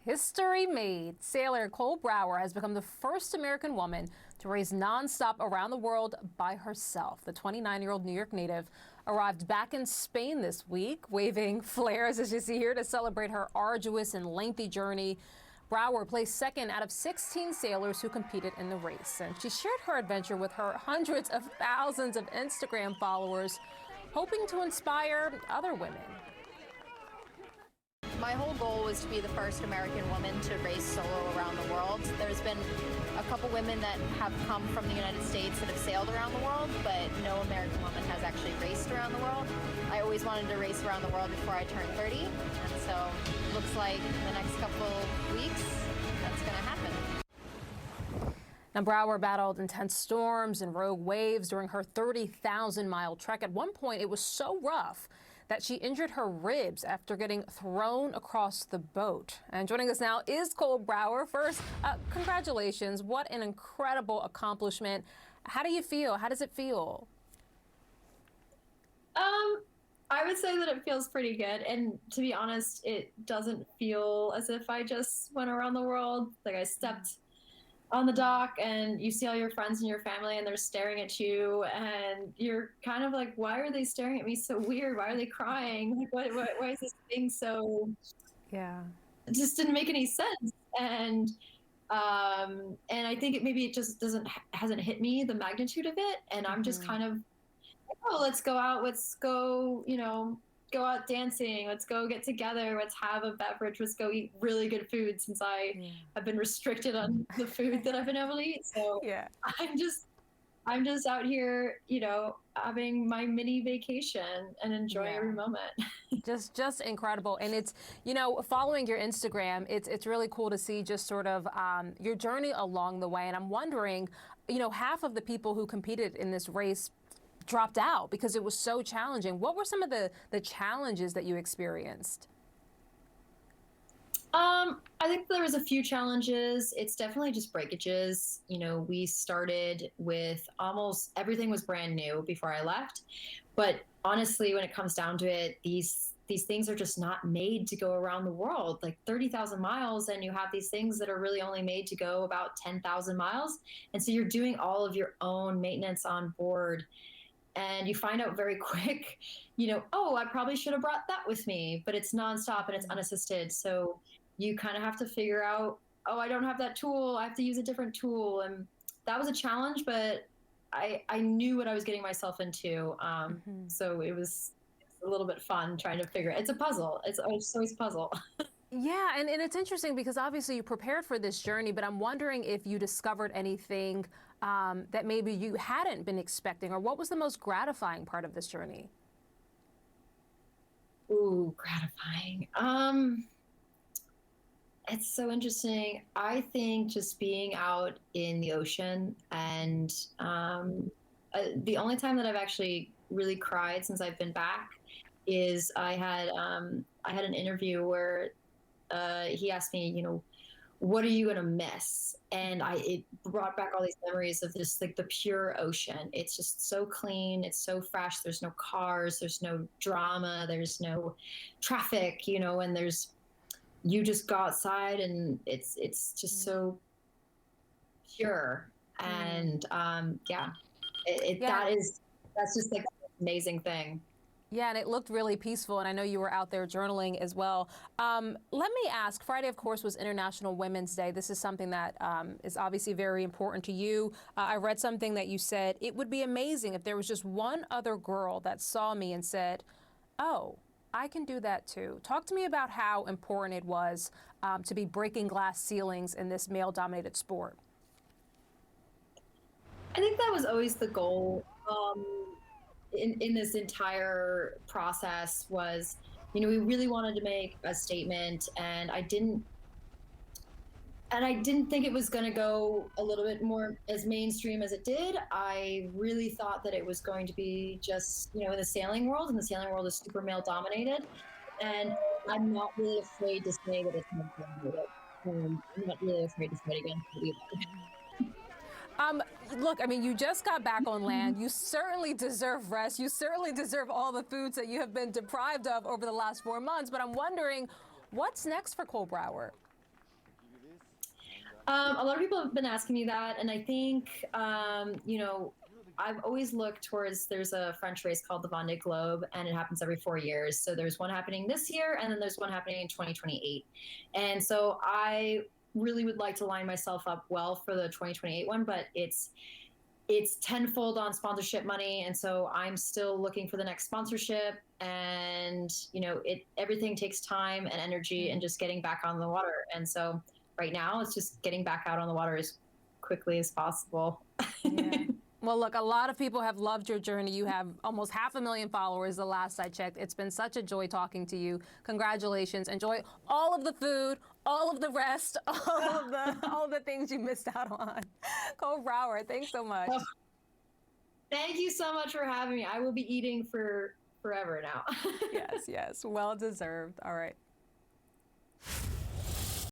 History made. Sailor Cole Brower has become the first American woman to race nonstop around the world by herself. The 29-year-old New York native arrived back in Spain this week, waving flares, as you see here, to celebrate her arduous and lengthy journey. Brower placed second out of 16 sailors who competed in the race, and she shared her adventure with her hundreds of thousands of Instagram followers, hoping to inspire other women. My whole goal was to be the first American woman to race solo around the world. There's been a couple women that have come from the United States that have sailed around the world, but no American woman has actually raced around the world. I always wanted to race around the world before I turned 30, and so looks like in the next couple weeks that's going to happen. Now, Brower battled intense storms and rogue waves during her 30,000-mile trek. At one point, it was so rough that she injured her ribs after getting thrown across the boat. And joining us now is Cole Brower. First, congratulations. What an incredible accomplishment. How do you feel? How does it feel? I would say that it feels pretty good. And to be honest, it doesn't feel as if I just went around the world. Like, I stepped on the dock and you see all your friends and your family and they're staring at you and you're kind of like, why are they staring at me so weird? Why are they crying? Like, why is this thing so, yeah, it just didn't make any sense. And I think it just hasn't hit me, the magnitude of it. And I'm just kind of, oh, let's go out, let's go, go out dancing, let's go get together, let's have a beverage, let's go eat really good food, since I have been restricted on the food that I've been able to eat. So yeah, I'm just out here, having my mini vacation and enjoying every moment. just incredible. And it's, following your Instagram, it's really cool to see just sort of your journey along the way. And I'm wondering, half of the people who competed in this race dropped out because it was so challenging. What were some of the challenges that you experienced? I think there was a few challenges. It's definitely just breakages. We started with almost everything was brand new before I left. But honestly, when it comes down to it, these things are just not made to go around the world. Like 30,000 miles, and you have these things that are really only made to go about 10,000 miles. And so you're doing all of your own maintenance on board. And you find out very quick, oh, I probably should have brought that with me, but it's nonstop and it's unassisted. So you kind of have to figure out, oh, I don't have that tool, I have to use a different tool. And that was a challenge, but I knew what I was getting myself into. So it was a little bit fun trying to figure it. It's a puzzle. It's always a puzzle. Yeah, and it's interesting because obviously you prepared for this journey, but I'm wondering if you discovered anything that maybe you hadn't been expecting, or what was the most gratifying part of this journey? Ooh, gratifying. It's so interesting. I think just being out in the ocean, and the only time that I've actually really cried since I've been back is I had an interview where he asked me, what are you gonna miss? And it brought back all these memories of this, like the pure ocean. It's just so clean, it's so fresh. There's no cars, there's no drama, there's no traffic, and you just go outside and it's just so pure. And that's just like an amazing thing. Yeah, and it looked really peaceful, and I know you were out there journaling as well. Let me ask, Friday, of course, was International Women's Day. This is something that is obviously very important to you. I read something that you said, it would be amazing if there was just one other girl that saw me and said, oh, I can do that too. Talk to me about how important it was to be breaking glass ceilings in this male-dominated sport. I think that was always the goal. In this entire process was, we really wanted to make a statement, and I didn't think it was going to go a little bit more as mainstream as it did. I really thought that it was going to be just, in the sailing world, and the sailing world is super male dominated. And I'm not really afraid to say that it's male dominated. I'm not really afraid to say it again either. Look, I mean, you just got back on land. You certainly deserve rest. You certainly deserve all the foods that you have been deprived of over the last 4 months. But I'm wondering, what's next for Cole Brower? A lot of people have been asking me that, and I think, I've always looked towards. There's a French race called the Vendée Globe, and it happens every 4 years. So there's one happening this year, and then there's one happening in 2028. And so I really would like to line myself up well for the 2028 one, but it's tenfold on sponsorship money, and so I'm still looking for the next sponsorship. And everything takes time and energy, and just getting back on the water. And so right now, it's just getting back out on the water as quickly as possible. Yeah. Well, look, a lot of people have loved your journey. You have almost 500,000 followers the last I checked. It's been such a joy talking to you. Congratulations. Enjoy all of the food, all of the rest, all of the things you missed out on. Cole Brower, thanks so much. Oh, thank you so much for having me. I will be eating for forever now. Yes, yes. Well deserved. All right.